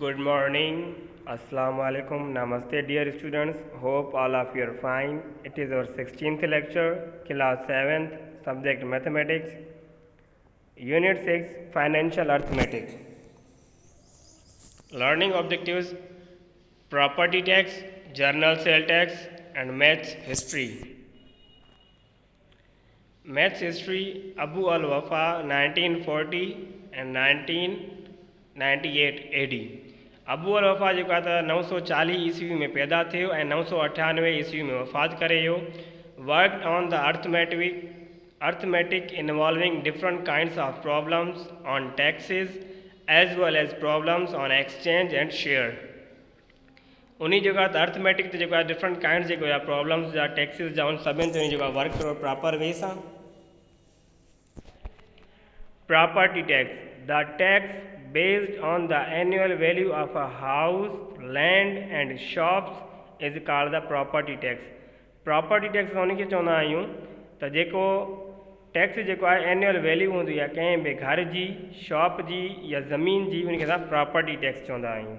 Good morning. Assalamu alaikum. Namaste, dear students. Hope all of you are fine. It is our 16th lecture, class 7th, subject mathematics, unit 6, financial arithmetic. Learning objectives: property tax, journal sale tax, and maths history. Maths history: Abu al Wafa, 1940 and 1998 AD. Abu अल वफ़ा जेको आहे त 940 ईस्वी में पैदा थियो ऐं 998 ईस्वी में वफ़ात करे वियो. Worked on the arithmetic involving different kinds of problems on taxes as well as problems on exchange and share. उन जेको आहे त अर्थमेटिक ते जेको आहे डिफरेंट काइंड्स जेको आहे प्रॉब्लम्स जा टैक्सिस जा उन सभिनि ते जेको आहे वर्क कयो प्रॉपर वे सां. Property tax: the tax based on the annual value of a house, land and shops is called the property tax. Property tax उनखे चवंदा आहियूं त जेको टैक्स जेको आहे एनुअल वैल्यू हूंदी आहे कंहिं बि घर जी, शॉप जी या ज़मीन जी, उनखे असां प्रॉपर्टी टैक्स चवंदा आहियूं.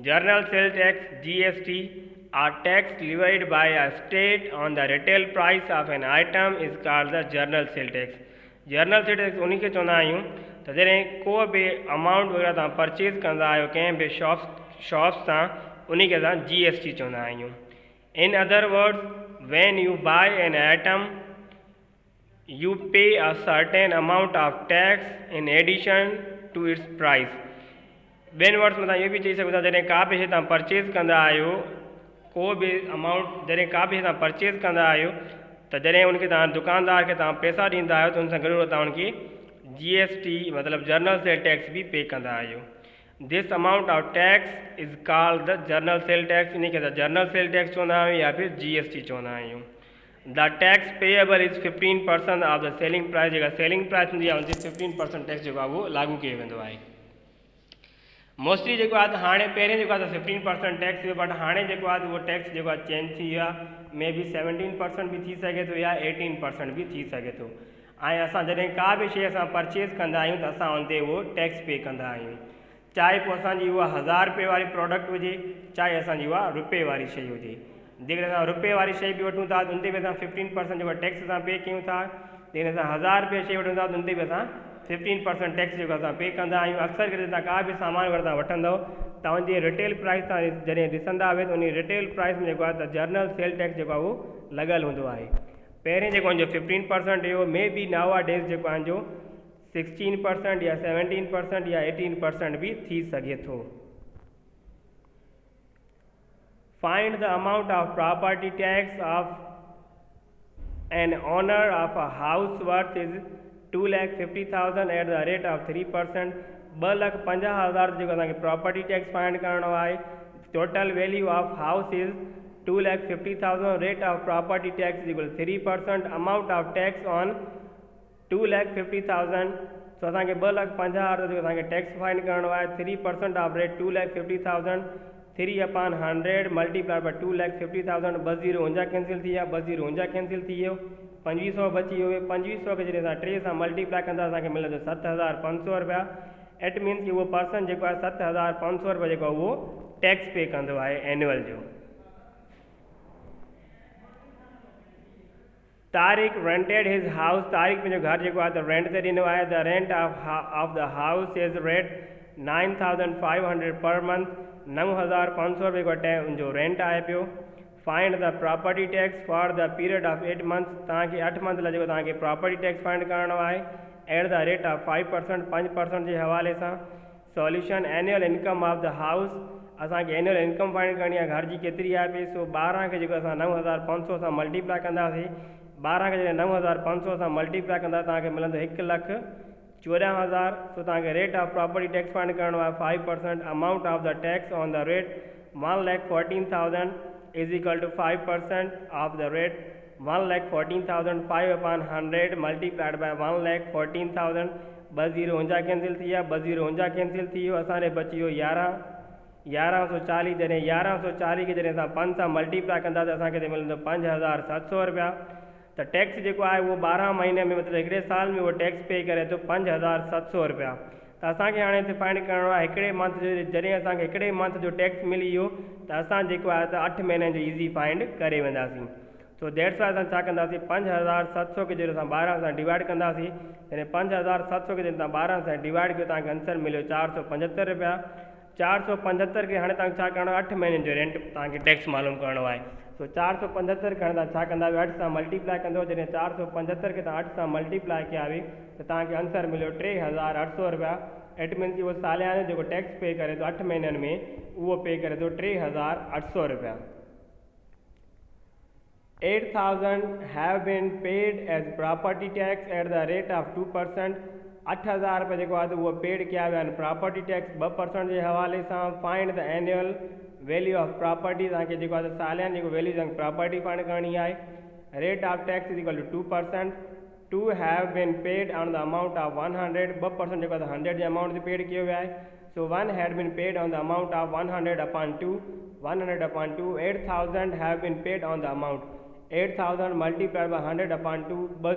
General sale tax (GST) are tax levied by a state on the retail price of an item is called the general sale tax. General sale tax उनखे चवंदा आहियूं त जॾहिं को बि अमाउंट वग़ैरह तव्हां परचेज़ कंदा आहियो कंहिं बि शॉप्स तां, उनखे असां GST चवंदा आहियूं. In other words, when you buy an item, you pay a certain amount of tax in addition to its price. ॿियनि वर्ड्स में तव्हां इहो बि चई सघो था जॾहिं का बि शइ तव्हां परचेज़ कंदा आहियो, को बि अमाउंट जॾहिं का बि शइ तव्हां परचेज़ कंदा आहियो त जॾहिं उनखे तव्हां दुकानदार खे तव्हां पैसा ॾींदा आहियो त उन सां गॾु तव्हां उनखे GST मतिलबु जनरल सेल टैक्स बि पे कंदा आहियो. This amount of tax is called the general sale tax. इनखे असां जनरल सेल टैक्स चवंदा आहियूं या फिर GST चवंदा आहियूं. The tax payable is 15% of the selling price. जेका सेलिंग प्राइस हूंदी आहे उन ते 15% टैक्स जेको आहे उहो लागू कयो वेंदो आहे. मोस्टली जेको आहे त हाणे पहिरें जेको आहे त 15% टैक्स हुयो, बट हाणे जेको आहे उहो टैक्स जेको आहे चेंज थी वियो आहे. मे बी 17% बि थी सघे थो या 18% बि थी सघे थो. ऐं असां जॾहिं का बि शइ असां परचेज़ कंदा आहियूं त असां उन ते उहो टैक्स पे कंदा आहियूं. चाहे पोइ असांजी उहा 1000 रुपए वारी प्रोडक्ट हुजे, चाहे असांजी उहा रुपए वारी शइ हुजे. जेकॾहिं असां रुपए वारी शइ बि वठूं था त उन ते बि असां 15% जेको टैक्स असां पे कयूं था. जेकॾहिं असां 1000 रुपए शइ वठूं था त उन ते बि असां 15% टैक्स जेको असां पे कंदा आहियूं. अक्सर करे तव्हां का बि सामान अगरि तव्हां वठंदव त उनजी रिटेल प्राइस तव्हां जॾहिं ॾिसंदा आहियो त उन रिटेल प्राइस में जेको आहे त जनरल सेल टैक्स जेको आहे उहो लॻल हूंदो आहे. पहिरें जेको हुनजो 15% हुयो, मे बी नावा डेज़ जेको आहे जो 16% या 17% या 18% भी थी सके थो. Find the amount of property tax of an owner of a house worth is 2,50,000 at the rate of 3%. 2,50,000 जेको असांखे प्रॉपर्टी टैक्स फाइंड करणो आहे. Total value of house is 2,50,000. Rate of property tax equal 3%. Amount of tax on 2,50,000. सो असांखे 2,50,000 जेको असांखे tax find करणो आहे. 3% of rate 2,50,000. 3/100 multiply by 2,50,000. 2 cancel थी विया, 2 कैंसिल थी वियो, 2500 बची वियो. 2500 खे जॾहिं असां 3 सां मल्टीप्लाई कंदा असांखे मिलंदो 7,500 रुपया. इट मीन्स कि उहो पर्सन जेको आहे 7,500 रुपया जेको आहे उहो टैक्स पे कंदो आहे एनुअल जो. Tariq rented his house. Tariq पंहिंजो घर जेको आहे त रेंट ते ॾिनो आहे. The rent of the house is rate 9,500 per month. 9,500 रुपये उनजो रेंट आहे पियो. Find the property tax for the period of 8 months. तव्हांखे 8 मंथ लाइ जेको तव्हांखे प्रॉपर्टी टैक्स फाइंड करणो आहे एट द रेट ऑफ 5%. 5% जे हवाले सां. Solution: annual income of the house. असांखे एनुअल इनकम फाइंड करणी आहे. घर जी केतिरी आहे पई. सो 12 खे जेको असां 9,500 सां मल्टीप्लाई कंदासीं. 12 खे जॾहिं 9,500 सां मल्टीप्लाई कंदा तव्हांखे मिलंदो 1,14,000. सो तव्हांखे rate of property tax find करणो आहे 5%. Amount of the tax on the rate 1,14,000 is equal to 5% of the rate 1,14,000. 5/100 multiplied by 1,14,000. 2 cancel थी विया, 2 कैंसिल थी वियो. असांजे बची वियो 1140. जॾहिं 1140 खे जॾहिं असां 5 सां मल्टीप्लाई कंदा त असांखे मिलंदो 5,700 रुपया. त टैक्स जेको आहे उहो 12 महीने में मतिलबु हिकिड़े साल में उहो टैक्स पे करे थो 5,700 रुपया. त असांखे हाणे हिते फाइंड करिणो आहे हिकिड़े मंथ जो जॾहिं असांखे हिकिड़े मंथ जो टैक्स मिली वियो त असां जेको आहे त 8 महीननि जो ईज़ी फाइंड करे वेंदासीं। सो दैट्स वाइ असां छा कंदासीं 5700 खे जॾहिं असां 12 सां डिवाइड कंदासीं यानी 5700 खे जॾहिं तव्हां 12 सां डिवाइड कयो तव्हांखे आंसर मिलियो 475 रुपया। 475 खे हाणे तव्हांखे छा करिणो आहे 8 महीननि जो रेंट तव्हांखे टैक्स मालूम करिणो आहे। सो 475 खे हाणे तव्हां छा कंदा 8 सां मल्टीप्लाई कंदो जॾहिं 475 खे तव्हां 8 सां मल्टीप्लाई कया हुई त तव्हांखे आंसर मिलियो 3800 रुपया। इट मीन्स कि उहो सालियाने जेको टैक्स पे करे थो 8 महीननि में उहो पे करे थो 3800 रुपया। 8000 have been paid as property tax at the rate of 2%। 8000 रुपया जेको आहे उहो पेड कया विया आहिनि प्रॉपर्टी टैक्स 2% जे हवाले सां। Find the annual value of property तव्हांखे जेको आहे सालियाने जेको वैल्यू तव्हांखे प्रॉपर्टी फाइंड करणी आहे। Rate of tax is equal to 2%। 2 have been paid on the amount of 100। 2% जेको आहे 100 जे अमाउंट ते पेड कयो वियो आहे। सो 1 had been paid on the amount of 100 upon 2। 100 upon 2 8000 have been paid on the amount। 8000 multiplied by 100 upon 2 ब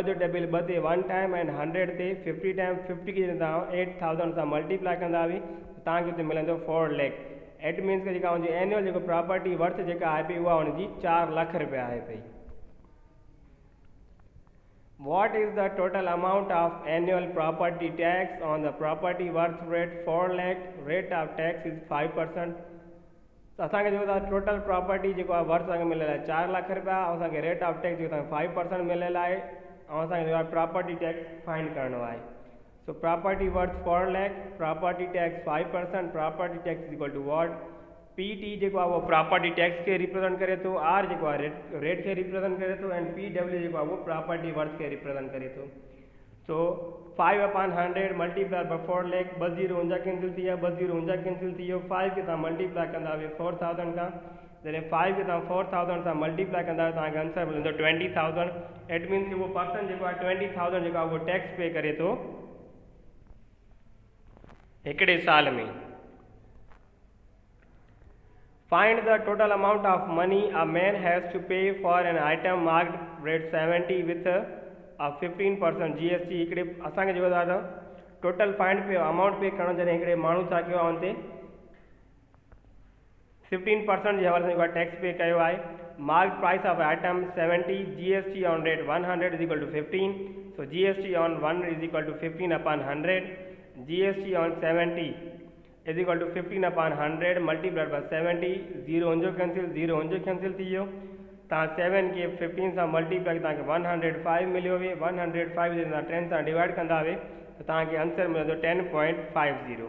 जो table ब ते 1 टाइम एंड 100 ते 50 टाइम। 50 खे तव्हां 8000 सां मल्टीप्लाई कंदा हुई तव्हांखे हुते मिलंदो 4 लैख। इट मीन्स कि जेका हुनजी एनुअल जेको प्रॉपर्टी वर्थ जेका आहे पई उहा हुनजी 4 लाख रुपया आहे पई। What is the total amount of annual property tax on the property worth rate 4 lakh? Rate of tax is 5%। तो असांखे जेको आहे टोटल प्रॉपर्टी जेको आहे वर्थ असांखे मिलियल आहे 4 लाख रुपया ऐं असांखे रेट ऑफ टैक्स जेको तव्हांखे 5% मिलियल आहे ऐं असांखे जेको आहे प्रॉपर्टी टैक्स फाइंड करिणो आहे। So property worth 4 lakh property tax 5%। Property tax is equal to what P T जेको आहे उहो प्रॉपर्टी टैक्स खे रिप्रेजेंट करे थो। आर जेको आहे रेट खे रिप्रेजेंट करे थो एंड पी डब्ल्यू जेको आहे उहो प्रॉपर्टी वर्थ खे रिप्रेजेंट करे थो। सो 5 upon 100 multiply by 4 lakh 2 cancel थी विया 2 कैंसिल थी वियो। 5 खे तव्हां मल्टीप्लाई कंदा 4000 खां जॾहिं 5 खे तव्हां 4000 सां मल्टीप्लाई कंदा तव्हांखे आंसर मिलंदो 20000। इट मीन्स कि उहो पर्सन जेको आहे 20000 जेको आहे उहो टैक्स पे करे थो हिकिड़े साल में। Find the total amount of money a man has to pay for an item marked rate 70 with a 15% GST। हिकिड़े असांखे जेको आहे टोटल फाइंड पे अमाउंट पे करणो जॾहिं हिकिड़े माण्हू छा कयो आहे हुन ते 15% जे हवाले सां जेको आहे टैक्स पे कयो आहे। Marked price of item 70 GST on rate 100 is equal to 15। So GST on 1 is equal to 15 upon 100। GST on 70 is equal to 15 upon 100 multiplied by 70। 0 हुनजो कैंसिल 0 हुनजो कैंसिल थी वियो। तव्हां 7 खे 15 सां मल्टीप्लाई तव्हांखे 105 मिलियो हुई। 105 जे तव्हां 10 सां डिवाइड कंदा हुए त तव्हांखे आंसर मिलंदो 10.50।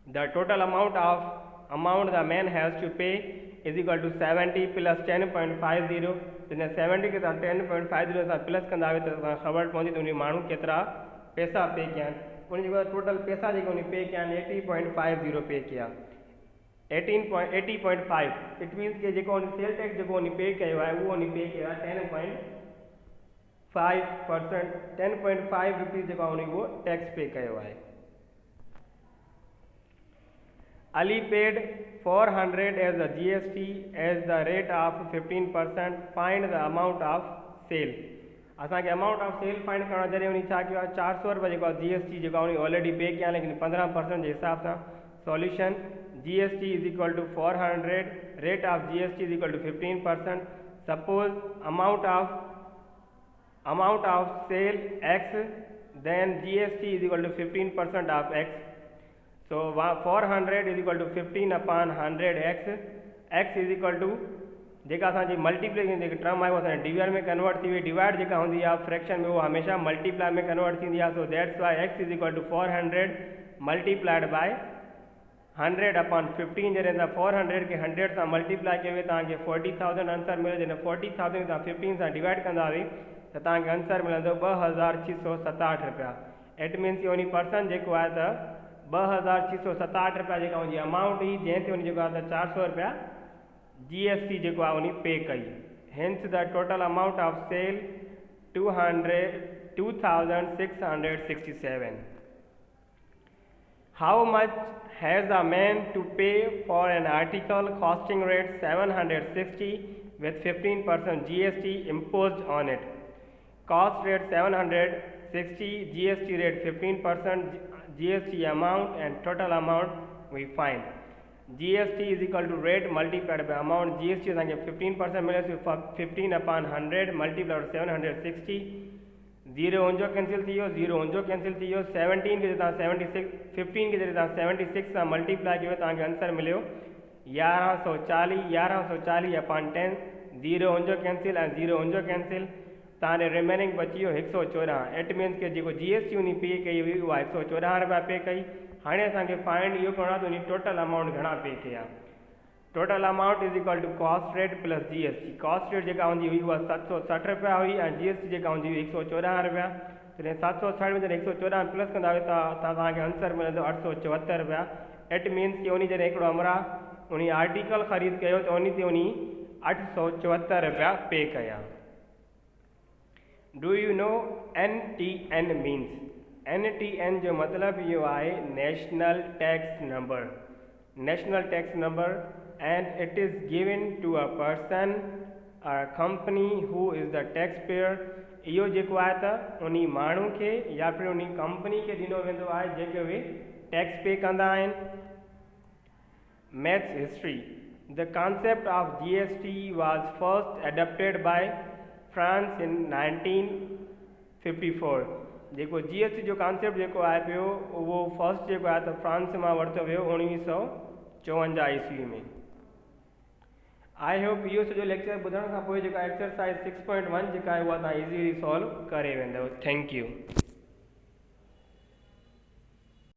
The total amount the man has to pay is equal to 70 plus 10.50। जॾहिं 70 खे तव्हां 10.50 सां प्लस कंदा हुए त तव्हांखे ख़बर पवंदी त उन माण्हू केतिरा पैसा पे कया आहिनि। उन जेको टोटल पैसा जेके उन पे कया आहिनि 80.50 पे कया 80.5। इट मीन्स कि जेको उन सेल टैक्स जेको उन पे कयो आहे उहो उन पे कयो आहे 10.5%। 10.5 रुपीज़ जेको आहे उन उहो टैक्स पे कयो आहे। Ali paid 400 as the GST as the rate of 15%। Find the amount of sale। असांखे अमाउंट ऑफ सेल फाइंड करणो जॾहिं उन छा कयो आहे 400 रुपया जेको आहे GST जेको आहे उन ऑलरेडी पे कया लेकिन 15% जे हिसाब सां। Solution GST is equal to 400 rate of GST is equal to 15%। Suppose amount of sale x then GST is equal to 15% of x। So 400 is equal to 15 upon 100 x is equal to जेका असांजी multiplication जेकी term आहे उहा असांजे division में convert थी वई। Divide जेका हूंदी आहे फ्रैक्शन में उहा हमेशह मल्टीप्लाई में कन्वर्ट थींदी आहे। So that's why x is equal to 400 multiplied by 100 upon 15। जॾहिं तव्हां 400 खे 100 सां मल्टीप्लाई कयो तव्हांखे 40,000 आंसर मिलियो। जॾहिं 40,000 तव्हां 15 सां डिवाइड कंदा हुई त तव्हांखे आंसर मिलंदो 2667 रुपया। इट मीन्स कि उन पर्सन जेको आहे त 2667 रुपया जेका हुनजी अमाउंट हुई जंहिं ते उन जेको आहे त 400 रुपया GST जेको आहे उन पे कई। Hence the total amount of sale 2667। How much has the man to pay for an article costing rate 760 with 15% GST imposed on it। cost rate 760, GST rate 15%, GST amount and total amount we find. GST is equal to rate multiplied by amount. GST is 15% मिले 15 upon 100 multiplied by 760. 0 उंजो cancel थी 0 उंजो cancel थी 17 के जगह 76 15 के जगह 76 सां multiply कयो तव्हांखे आंसर मिलियो 1140 अपॉन 10. 0 उंजो कैंसिल ऐं 0 उंजो कैंसिल तव्हांजे रिमेनिंग बची वियो 114. इट मीन्स के जेको GST उन पे कई हुई उहा 114 रुपया पे कई. हाणे असांखे फाइंड इहो करणो आहे त उन टोटल अमाउंट घणा पे कया. Total amount is equal to cost rate plus GST. Cost rate जेका हूंदी हुई उहा 760 रुपया हुई ऐं GST जेका हूंदी हुई 114 रुपया. तॾहिं 760 में जॾहिं 114 प्लस कंदा त तव्हांखे आंसर मिलंदो 874 रुपया. इट मीन्स की उन जॾहिं हिकिड़ो अमरा उन आर्टिकल ख़रीद कयो त उन ते उन 874 रुपया पे कया. Do you know NTN means? NTN जो मतलब इहो आहे national tax number. National tax number and it is given to a person or company who is the taxpayer. इहो जेको आहे त उन माण्हू खे या फिर उन कंपनी खे ॾिनो वेंदो आहे जेके उहे टैक्स पे कंदा आहिनि. Maths history. The concept of GST was first adopted by France in 1954. जेको GST जो कॉन्सेप्ट जेको आहे पियो उहो फर्स्ट जेको आहे त फ्रांस मां वरितो वियो 1954 ईस्वी में. आई होप इहो सॼो लेक्चर ॿुधण खां पोइ जेका एक्सरसाइज 6.1 जेका आहे उहा तव्हां इज़ीली सॉल्व करे वेंदव. Thank you.